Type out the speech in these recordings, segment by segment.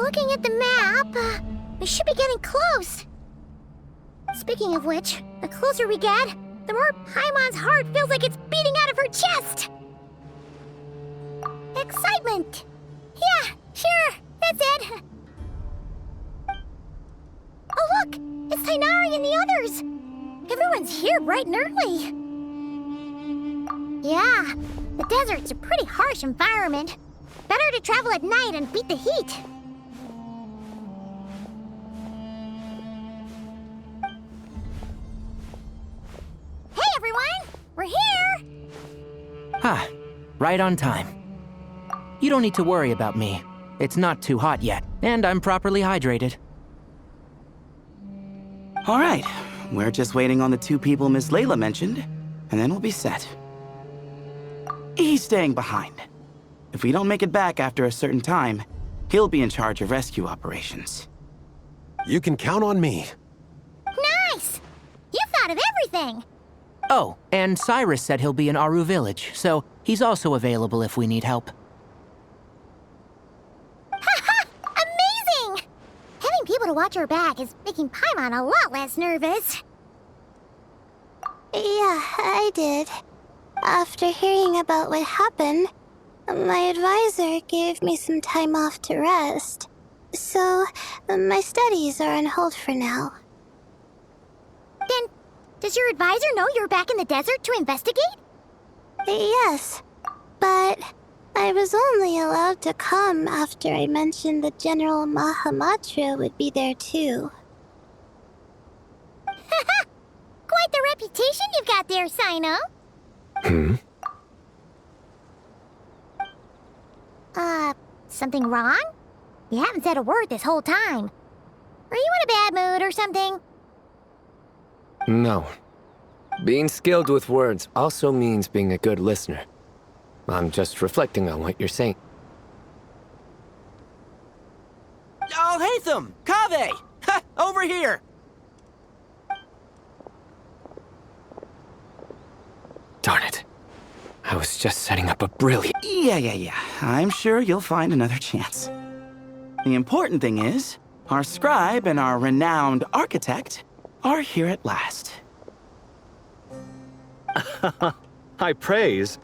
Looking at the map, we should be getting close. Speaking of which, the closer we get, the more Paimon's heart feels like it's beating out of her chest. Excitement! Yeah, sure, that's it. Oh look, it's Tainari and the others. Everyone's here bright and early. Yeah, the desert's a pretty harsh environment. Better to travel at night and beat the heat. Hey everyone, we're here! Ah, right on time. You don't need to worry about me. It's not too hot yet, and I'm properly hydrated. All right, we're just waiting on the two people Miss Layla mentioned, and then we'll be set. He's staying behind. If we don't make it back after a certain time, he'll be in charge of rescue operations. You can count on me. Nice! You thought of everything! Oh, and Cyrus said he'll be in Aru Village, so he's also available if we need help. Haha! Amazing! Having people to watch our back is making Paimon a lot less nervous. Yeah, I did. After hearing about what happened, my advisor gave me some time off to rest. So, my studies are on hold for now. Then, does your advisor know you're back in the desert to investigate? Yes, but I was only allowed to come after I mentioned that General Mahamatra would be there too. Haha! Quite the reputation you've got there, Sino. Something wrong? You haven't said a word this whole time. Are you in a bad mood or something? No. Being skilled with words also means being a good listener. I'm just reflecting on what you're saying. Oh, Hatham! Kaveh! Ha! Over here! Darn it. I was just setting up a brilliant... Yeah. I'm sure you'll find another chance. The important thing is, our scribe and our renowned architect are here at last. High praise.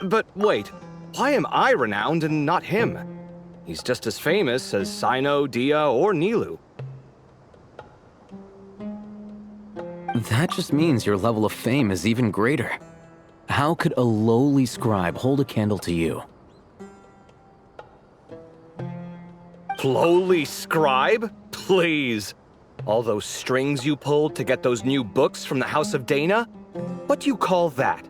But wait, why am I renowned and not him? He's just as famous as Sino, Dia, or Nilu. That just means your level of fame is even greater. How could a lowly scribe hold a candle to you? Lowly scribe? Please. All those strings you pulled to get those new books from the House of Dana? What do you call that?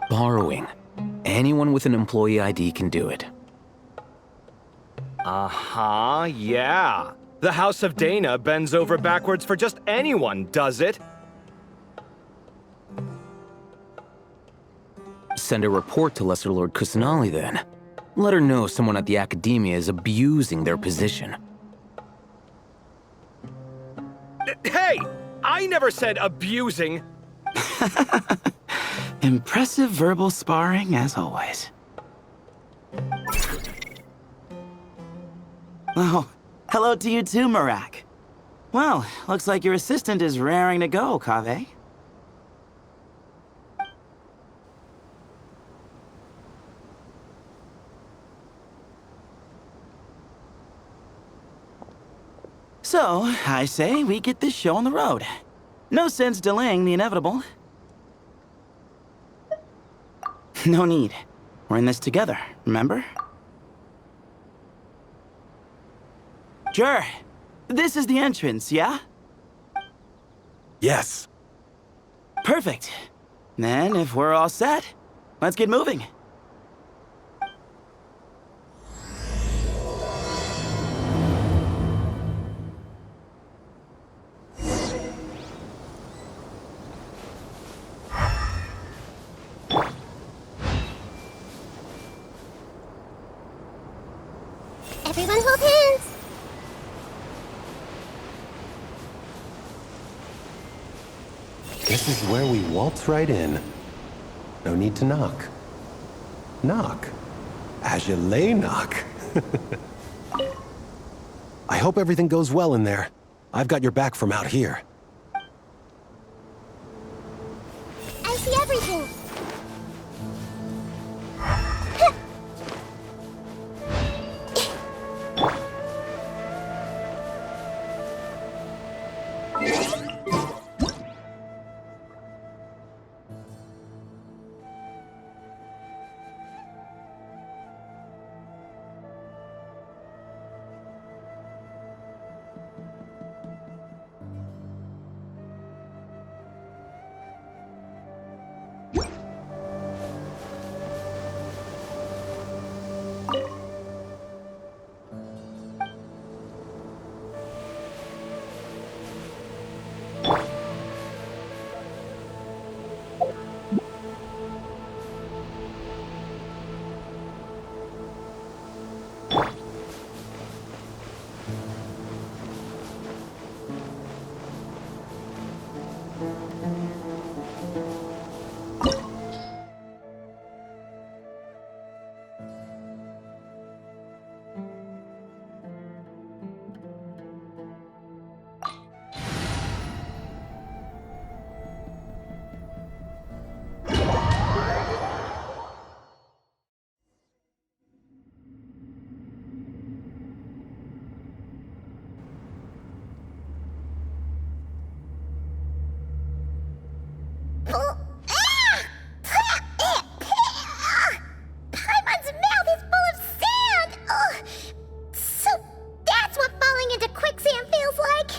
Borrowing. Anyone with an employee ID can do it. Uh-huh, yeah. The House of Dana bends over backwards for just anyone, does it? Send a report to Lesser Lord Kusanali then. Let her know someone at the Academia is abusing their position. Hey! I never said abusing! Impressive verbal sparring, as always. Oh, hello to you too, Marak. Well, looks like your assistant is raring to go, Kaveh. So, I say we get this show on the road. No sense delaying the inevitable. No need. We're in this together, remember? Sure. This is the entrance, yeah? Yes. Perfect. Then, if we're all set, let's get moving. Everyone hold hands. This is where we waltz right in. No need to knock. Knock. As you lay knock. I hope everything goes well in there. I've got your back from out here. I see everything. Paimon's mouth is full of sand! Ugh. So that's what falling into quicksand feels like?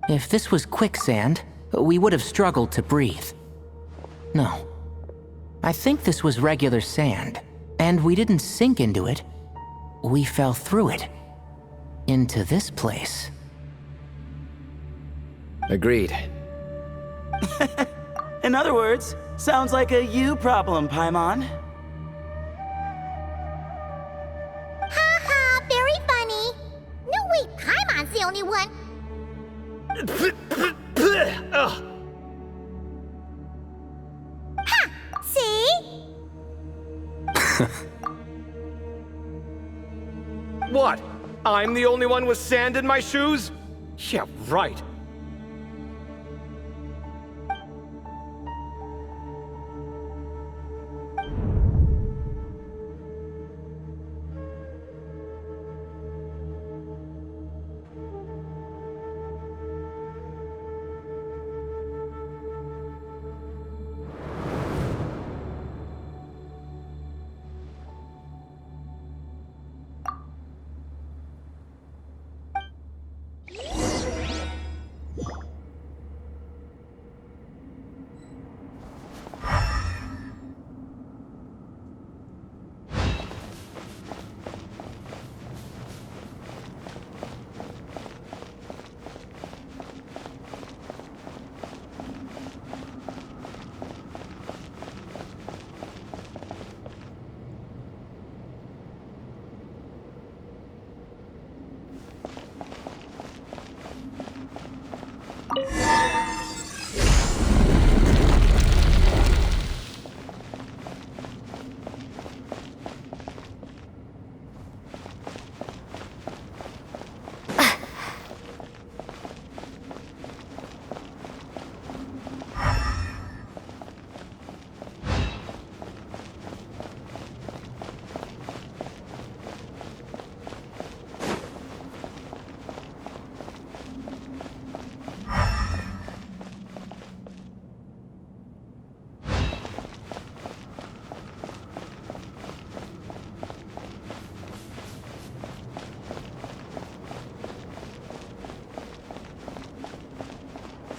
If this was quicksand, we would have struggled to breathe. No. I think this was regular sand, and we didn't sink into it. We fell through it. Into this place. Agreed. In other words, sounds like a you problem, Paimon. Ha ha, very funny. No, wait, Paimon's the only one. Ha! See? What? I'm the only one with sand in my shoes? Yeah, right.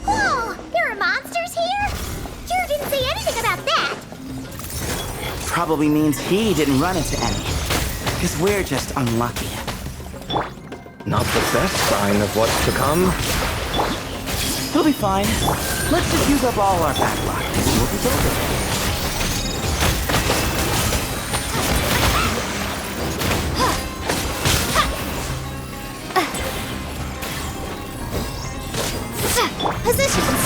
Whoa, there are monsters here? You didn't say anything about that. Probably means he didn't run into any. Because we're just unlucky. Not the best sign of what's to come. It'll be fine. Let's just use up all our backlog and see what we build it. Positions.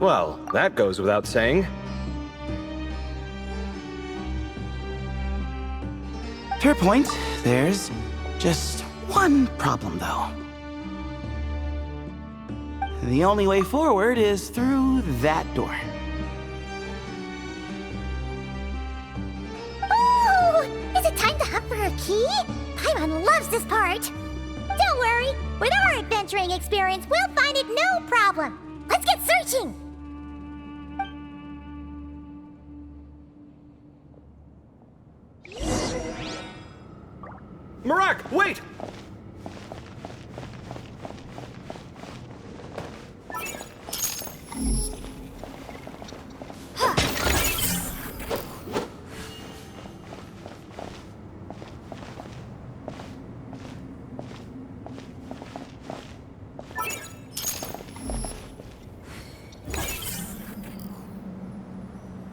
Well, that goes without saying. Fair point. There's just one problem, though. The only way forward is through that door. Ooh! Is it time to hunt for a key? Paimon loves this part. Don't worry. With our adventuring experience, we'll find it no problem. Let's get searching! Marak, wait!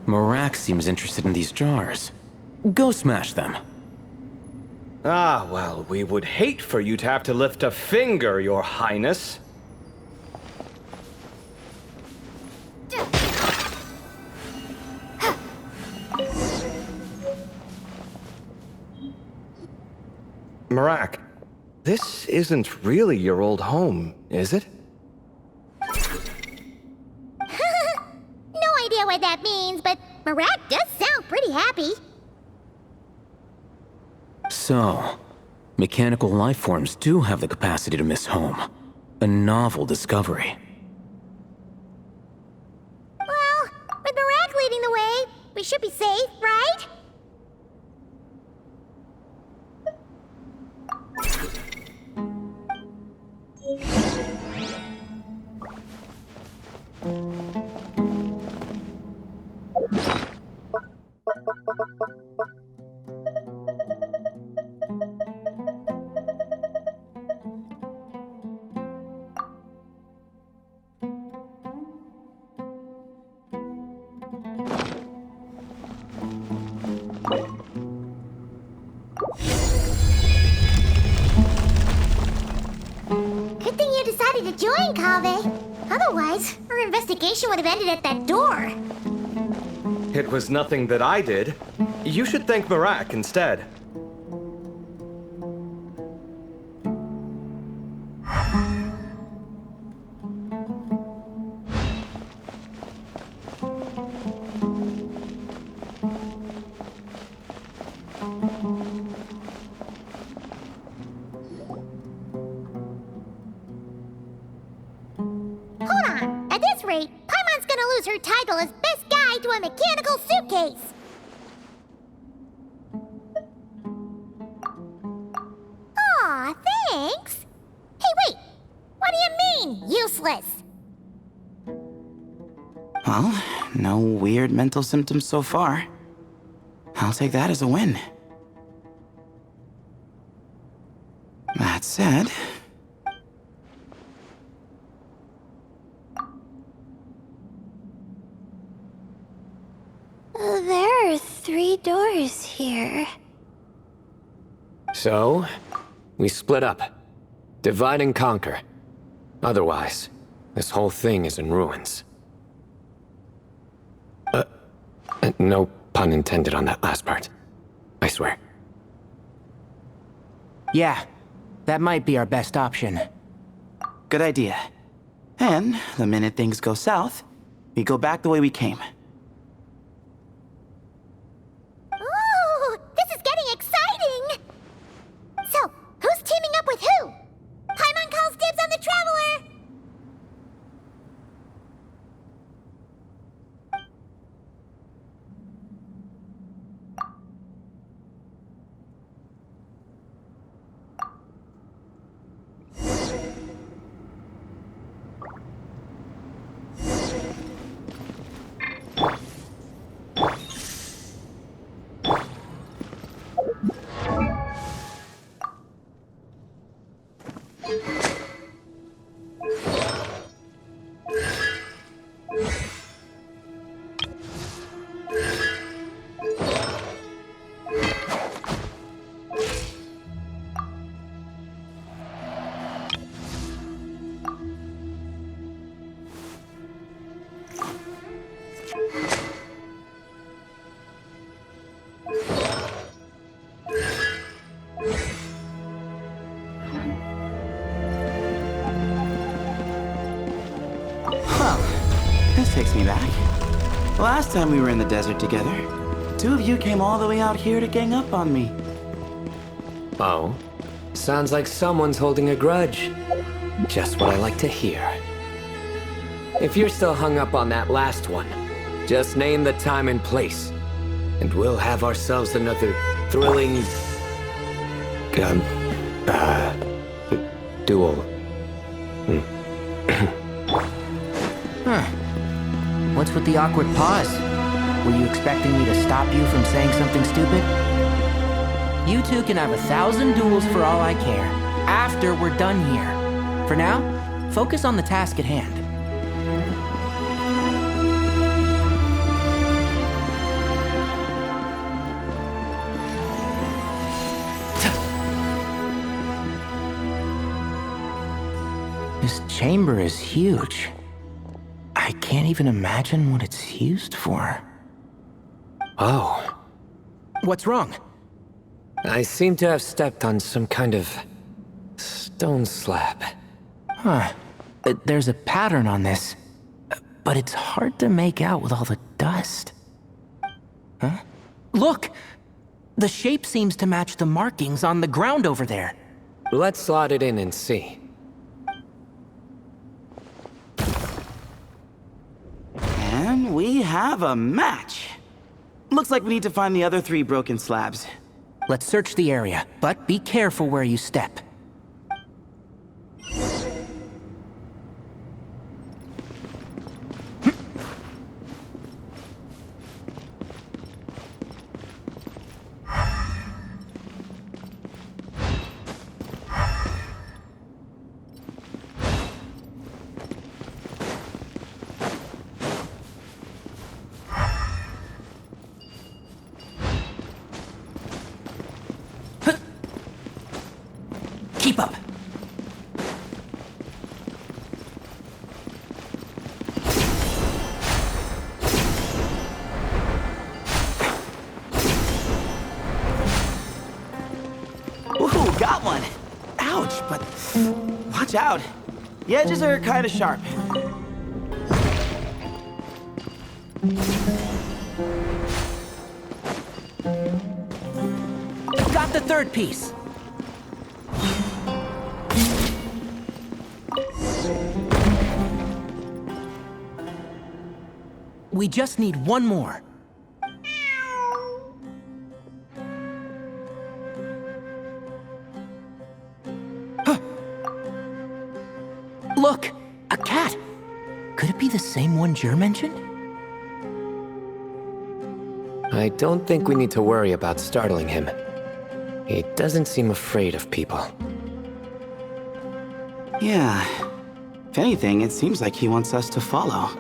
Marak seems interested in these jars. Go smash them. Ah, well, we would hate for you to have to lift a finger, Your Highness. Marak, this isn't really your old home, is it? No idea what that means, but Marak does sound pretty happy. So, mechanical life forms do have the capacity to miss home. A novel discovery. Well, with Marak leading the way, we should be safe, right? Good thing you decided to join, Kaveh. Otherwise, our investigation would have ended at that door. It was nothing that I did. You should thank Marak instead. Hold on. At this rate, Paimon's gonna lose her title as best guide to a mechanical suitcase. Aw, thanks. Hey, wait. What do you mean, useless? Well, no weird mental symptoms so far. I'll take that as a win. That said, There are 3 doors here. So, we split up. Divide and conquer. Otherwise, this whole thing is in ruins. No pun intended on that last part. I swear. Yeah, that might be our best option. good idea. And the minute things go south, we go back the way we came. Ooh, this is getting exciting! So, who's teaming up with who? Paimon calls dibs on the Traveler! this takes me back. Last time we were in the desert together, two of you came all the way out here to gang up on me. Oh? Sounds like someone's holding a grudge. Just what I like to hear. If you're still hung up on that last one, just name the time and place, and we'll have ourselves another thrilling... duel. Huh. What's with the awkward pause? Were you expecting me to stop you from saying something stupid? You two can have 1,000 duels for all I care, after we're done here. For now, focus on the task at hand. This chamber is huge. I can't even imagine what it's used for. Oh. What's wrong? I seem to have stepped on some kind of... stone slab. Huh. There's a pattern on this, but it's hard to make out with all the dust. Huh? Look! The shape seems to match the markings on the ground over there. Let's slot it in and see. And we have a match. Looks like we need to find the other 3 broken slabs. Let's search the area, but be careful where you step. Keep up. Ooh, got one. Ouch, but watch out. The edges are kind of sharp. Got the 3rd piece. We just need one more. Huh. Look! A cat! Could it be the same one Jer mentioned? I don't think we need to worry about startling him. He doesn't seem afraid of people. Yeah. If anything, it seems like he wants us to follow.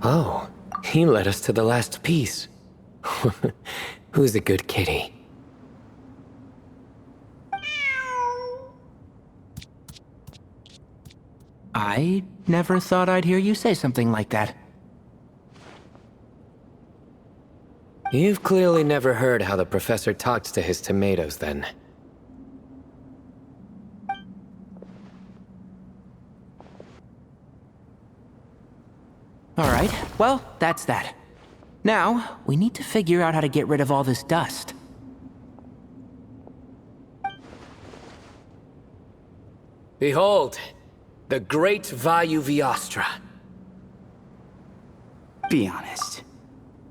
Oh, he led us to the last piece. Who's a good kitty? I never thought I'd hear you say something like that. You've clearly never heard how the professor talks to his tomatoes, then. Alright, well, that's that. Now, we need to figure out how to get rid of all this dust. Behold, the great Vayu Viastra. Be honest.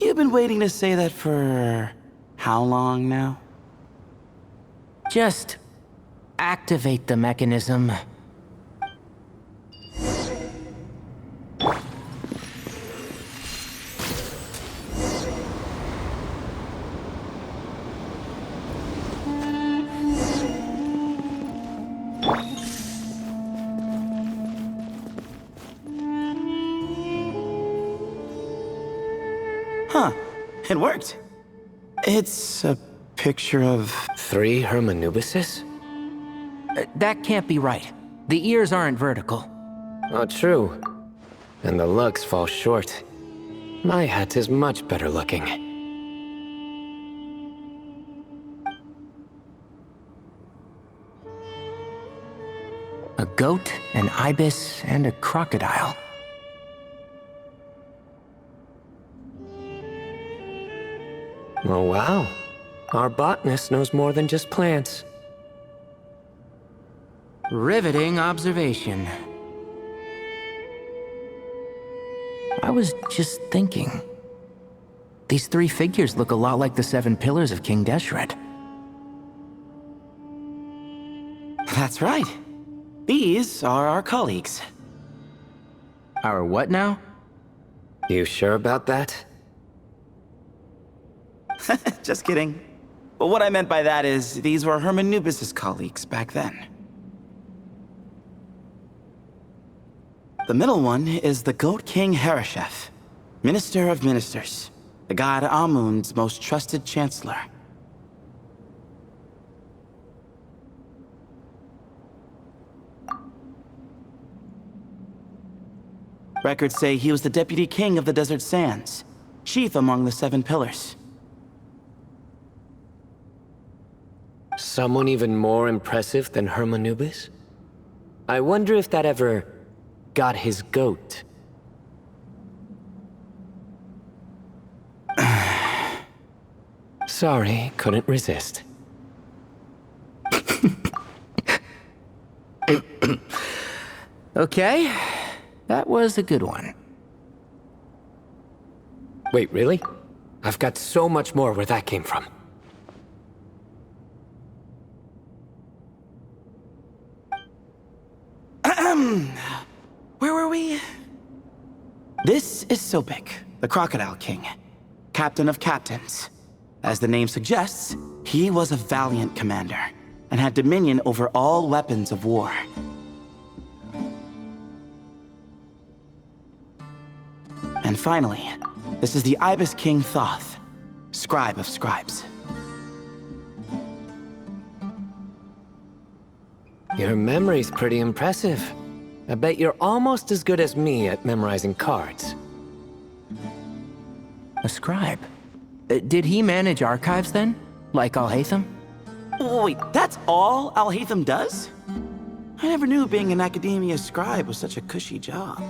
You've been waiting to say that for how long now? Just activate the mechanism. Huh. It worked. It's a picture of... 3 Hermanubises? That can't be right. The ears aren't vertical. Oh, true. And the looks fall short. My hat is much better looking. A goat, an ibis, and a crocodile. Oh, wow. Our botanist knows more than just plants. Riveting observation. I was just thinking. These 3 figures look a lot like the 7 pillars of King Deshret. That's right. These are our colleagues. Our what now? You sure about that? Just kidding. But what I meant by that is, these were Hermanubis' colleagues back then. The middle one is the Goat King Hereshef, Minister of Ministers, the god Amun's most trusted chancellor. Records say he was the deputy king of the Desert Sands, chief among the 7 pillars. Someone even more impressive than Hermanubis? I wonder if that ever got his goat. Sorry, couldn't resist. Okay, that was a good one. Wait, really? I've got so much more where that came from. Where were we? This is Sobek, the Crocodile King, captain of captains. As the name suggests, he was a valiant commander and had dominion over all weapons of war. And finally, this is the Ibis King Thoth, scribe of scribes. Your memory's pretty impressive. I bet you're almost as good as me at memorizing cards. A scribe. Did he manage archives then? Like Alhaitham? Wait, that's all Alhaitham does? I never knew being an academia scribe was such a cushy job.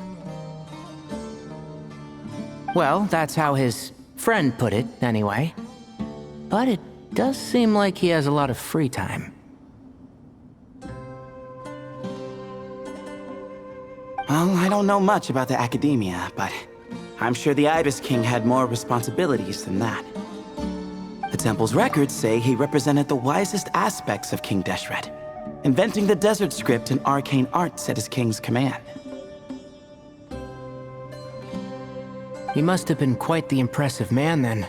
Well, that's how his friend put it, anyway. But it does seem like he has a lot of free time. Well, I don't know much about the academia, but I'm sure the Ibis King had more responsibilities than that. The temple's records say he represented the wisest aspects of King Deshret, inventing the desert script and arcane arts at his king's command. He must have been quite the impressive man then.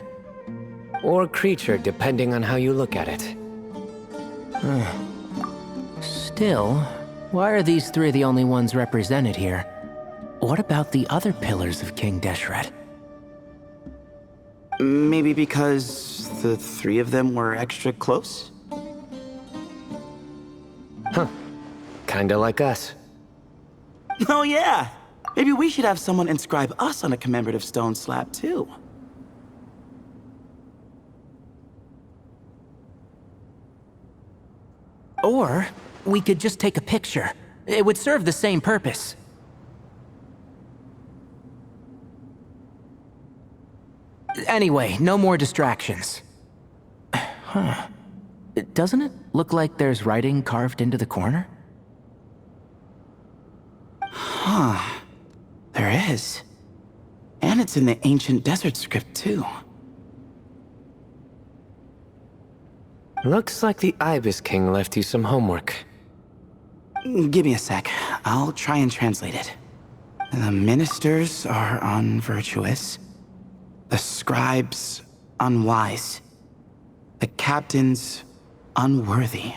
Or creature, depending on how you look at it. Still, why are these 3 the only ones represented here? What about the other pillars of King Deshret? Maybe because the 3 of them were extra close? Huh. Kinda like us. Oh yeah! Maybe we should have someone inscribe us on a commemorative stone slab too. Or we could just take a picture. It would serve the same purpose. Anyway, no more distractions. Huh. Doesn't it look like there's writing carved into the corner? Huh. There is. And it's in the ancient desert script, too. Looks like the Ibis King left you some homework. Give me a sec. I'll try and translate it. The ministers are unvirtuous. The scribes unwise. The captains unworthy.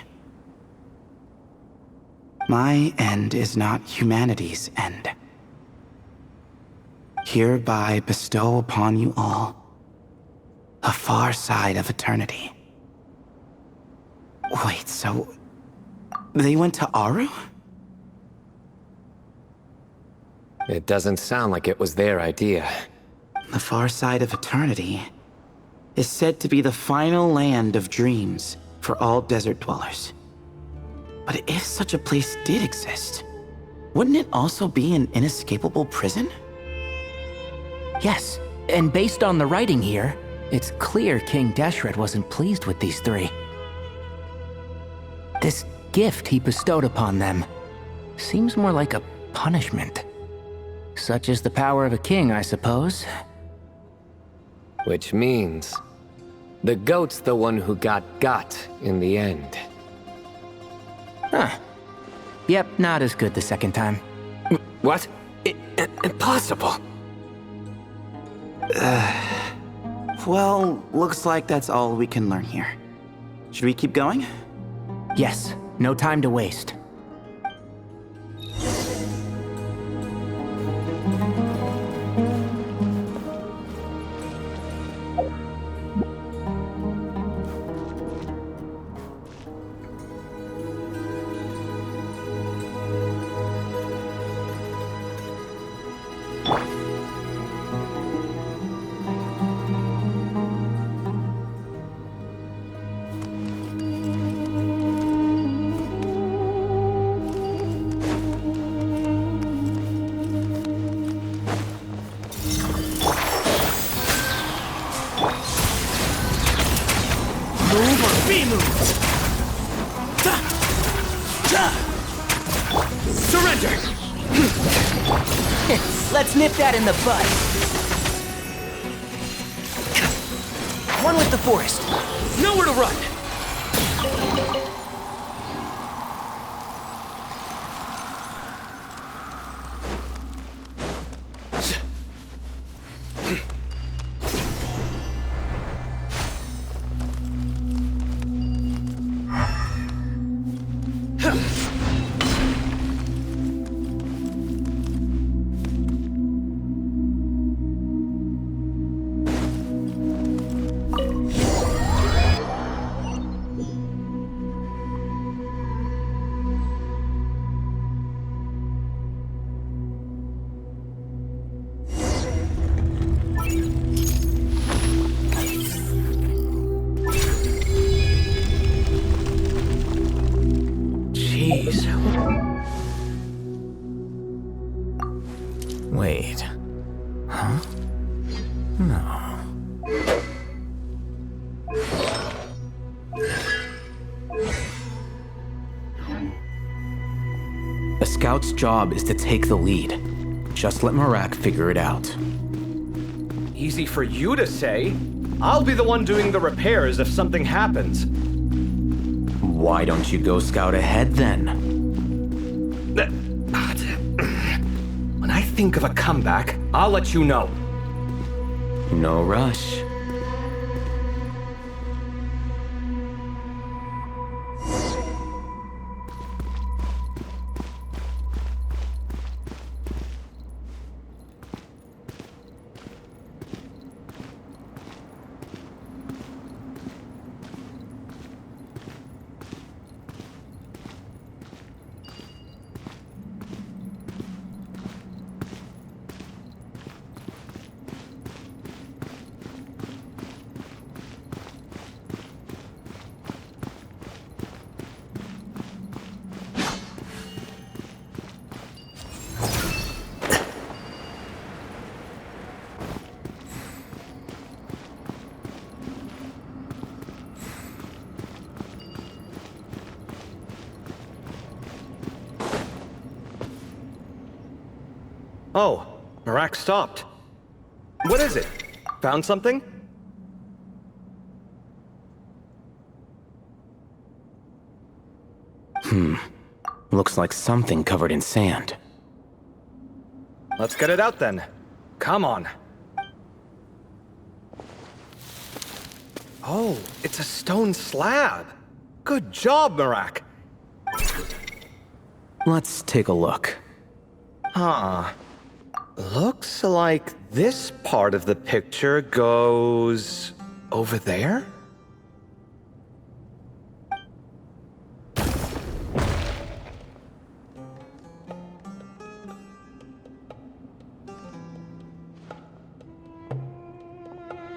My end is not humanity's end. Hereby bestow upon you all a far side of eternity. Wait, so they went to Aru? It doesn't sound like it was their idea. The far side of eternity is said to be the final land of dreams for all desert dwellers. But if such a place did exist, wouldn't it also be an inescapable prison? Yes, and based on the writing here, it's clear King Deshret wasn't pleased with these three. This gift he bestowed upon them seems more like a punishment. Such is the power of a king, I suppose. Which means the goat's the one who got in the end. Huh. Yep, not as good the second time. What? Impossible. Well, looks like that's all we can learn here. Should we keep going? Yes, no time to waste. Surrender! Let's nip that in the bud. One with the forest. Nowhere to run! Jeez. Wait. Huh? No. A scout's job is to take the lead. Just let Marak figure it out. Easy for you to say. I'll be the one doing the repairs if something happens. Why don't you go scout ahead then? When I think of a comeback, I'll let you know. No rush. Oh, Marak stopped. What is it? Found something? Looks like something covered in sand. Let's get it out then. Come on. Oh, it's a stone slab. Good job, Marak. Let's take a look. Huh. Looks like this part of the picture goes over there?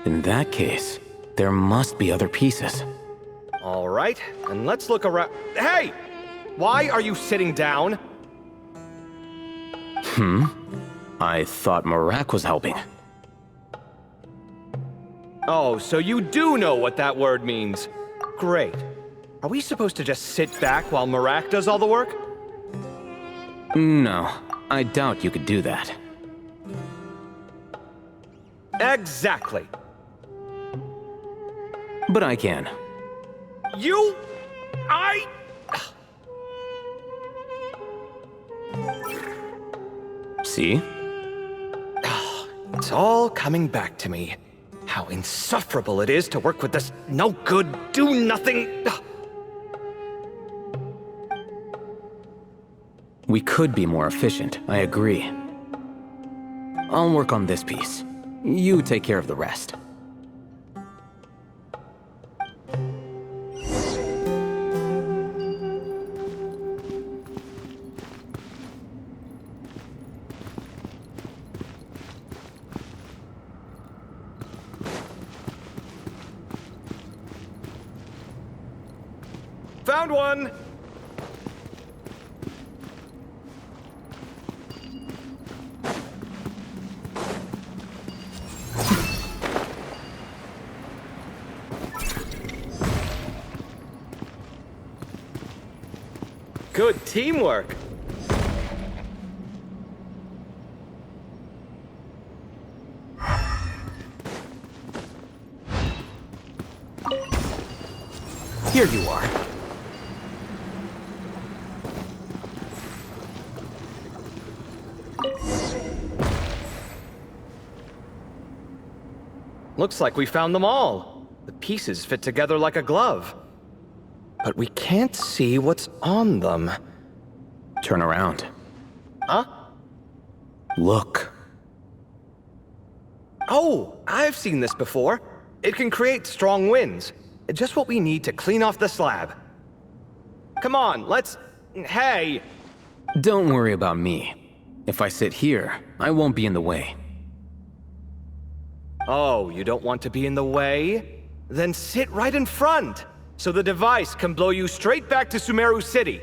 In that case, there must be other pieces. All right, and let's look around. Hey! Why are you sitting down? I thought Marak was helping. Oh, so you do know what that word means. Great. Are we supposed to just sit back while Marak does all the work? No, I doubt you could do that. Exactly. But I can. I... See? It's all coming back to me. How insufferable it is to work with this no-good, do-nothing... We could be more efficient, I agree. I'll work on this piece. You take care of the rest. Found one! Good teamwork. Here you are. Looks like we found them all. The pieces fit together like a glove. But we can't see what's on them. Turn around. Huh? Look. Oh, I've seen this before. It can create strong winds. Just what we need to clean off the slab. Come on, let's... Hey! Don't worry about me. If I sit here, I won't be in the way. Oh, you don't want to be in the way? Then sit right in front, so the device can blow you straight back to Sumeru City.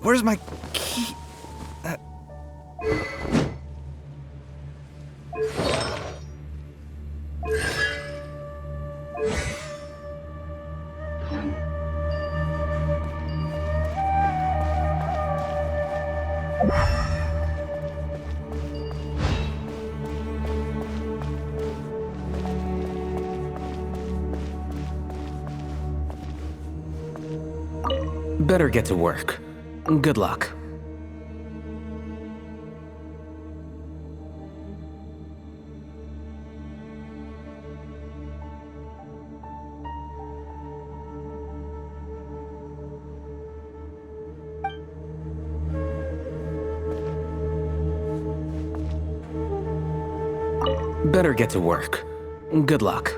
Where's my key? Better get to work. Good luck. Better get to work. Good luck.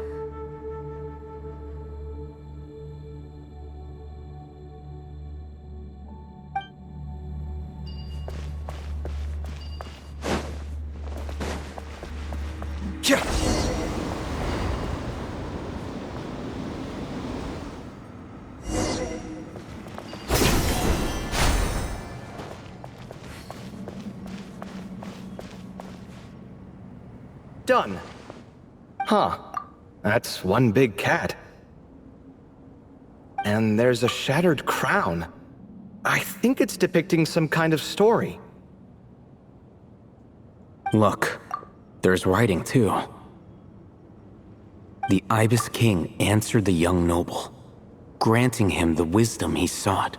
Done. Huh. That's one big cat. And there's a shattered crown. I think it's depicting some kind of story. Look, there's writing too. The Ibis King answered the young noble, granting him the wisdom he sought.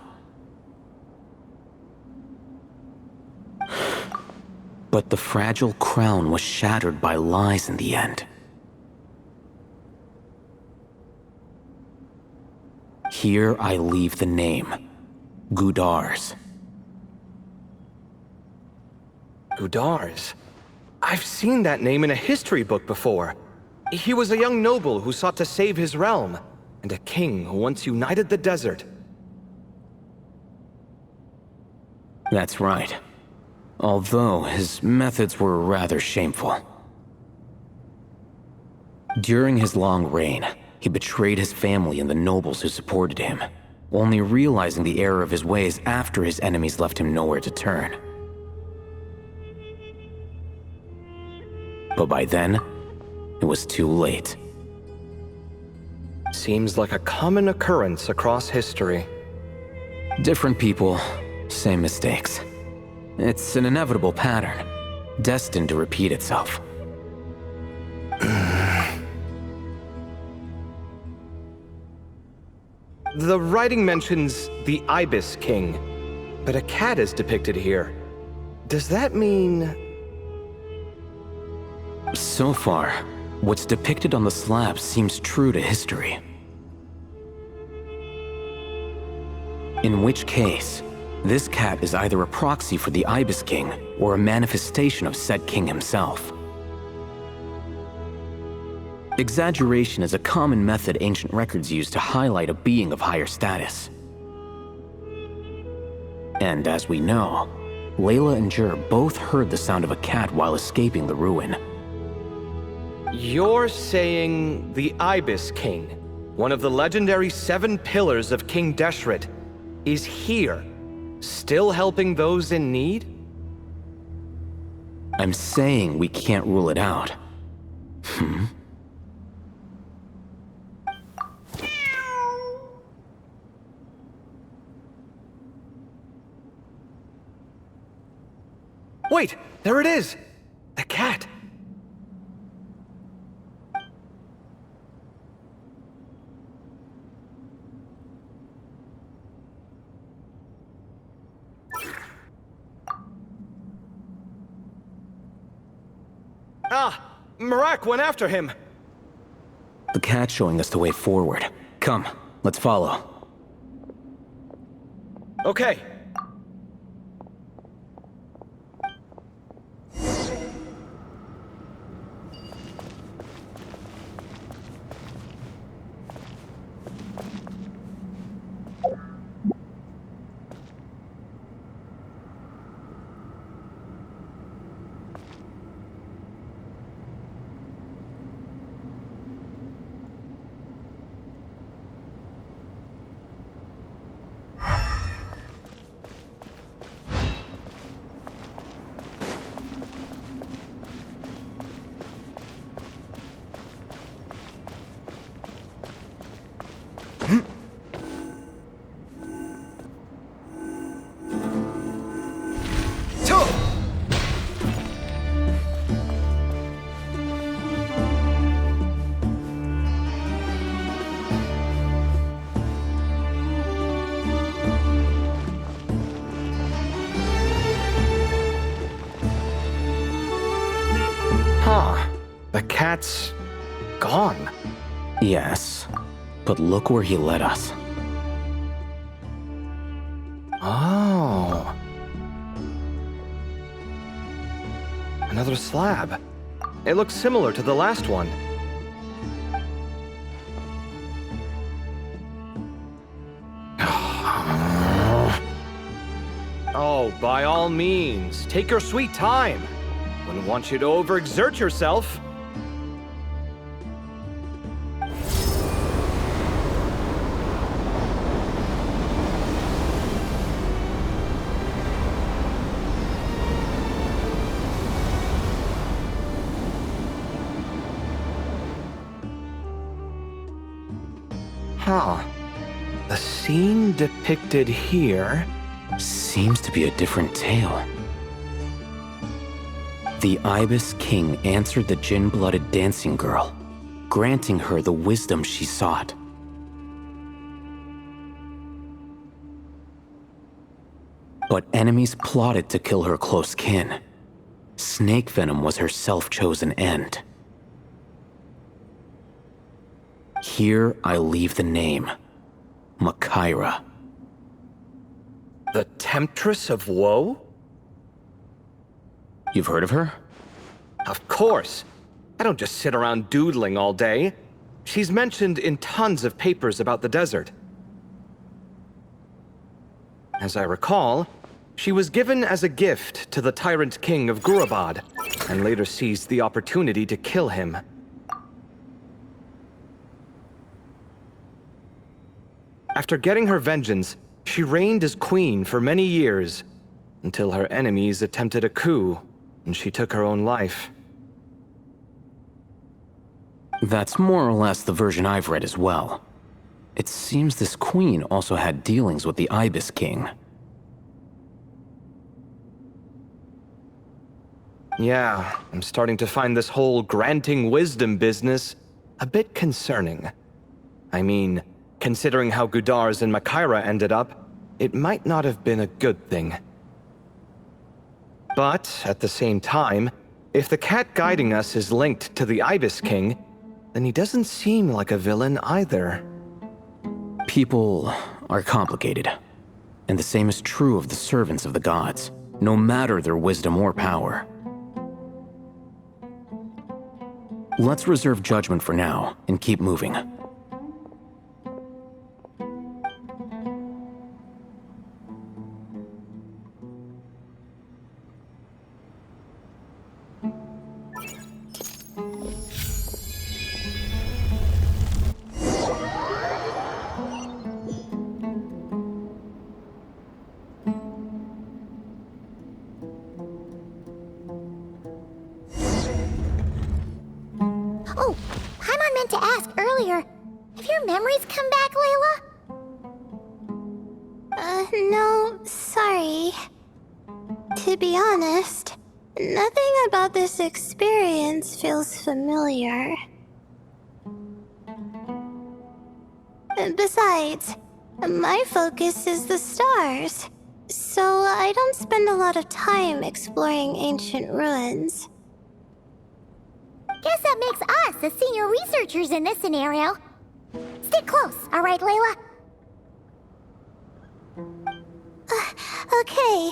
But the fragile crown was shattered by lies in the end. Here I leave the name, Gudars. Gudars. I've seen that name in a history book before. He was a young noble who sought to save his realm, and a king who once united the desert. That's right. Although his methods were rather shameful. During his long reign, he betrayed his family and the nobles who supported him, only realizing the error of his ways after his enemies left him nowhere to turn. But by then, it was too late. Seems like a common occurrence across history. Different people, same mistakes. It's an inevitable pattern, destined to repeat itself. The writing mentions the Ibis King, but a cat is depicted here. Does that mean... So far, what's depicted on the slab seems true to history. In which case, this cat is either a proxy for the Ibis King or a manifestation of said king himself. Exaggeration is a common method ancient records use to highlight a being of higher status. And as we know, Layla and Jur both heard the sound of a cat while escaping the ruin. You're saying the Ibis King, one of the legendary 7 pillars of King Deshret, is here, still helping those in need? I'm saying we can't rule it out. Wait, there it is! The cat! Ah! Marak went after him! The cat's showing us the way forward. Come, let's follow. Okay. The cat's... gone. Yes, but look where he led us. Oh. Another slab. It looks similar to the last one. Oh, by all means, take your sweet time. Wouldn't want you to overexert yourself. Huh. The scene depicted here... Seems to be a different tale. The Ibis King answered the Jinn-blooded dancing girl, granting her the wisdom she sought. But enemies plotted to kill her close kin. Snake venom was her self-chosen end. Here I leave the name, Makira. The Temptress of Woe? You've heard of her? Of course. I don't just sit around doodling all day. She's mentioned in tons of papers about the desert. As I recall, she was given as a gift to the tyrant king of Gurabad, and later seized the opportunity to kill him. After getting her vengeance, she reigned as queen for many years, until her enemies attempted a coup, and she took her own life. That's more or less the version I've read as well. It seems this queen also had dealings with the Ibis King. Yeah, I'm starting to find this whole granting wisdom business a bit concerning. I mean, considering how Gudars and Makira ended up, it might not have been a good thing. But, at the same time, if the cat guiding us is linked to the Ibis King, then he doesn't seem like a villain either. People are complicated, and the same is true of the servants of the gods, no matter their wisdom or power. Let's reserve judgment for now and keep moving. Oh, Paimon meant to ask earlier. Have your memories come back, Layla? No, sorry. To be honest, nothing about this experience feels familiar. Besides, my focus is the stars, so I don't spend a lot of time exploring ancient ruins. Guess that makes us the senior researchers in this scenario. Stick close, all right, Layla? Okay.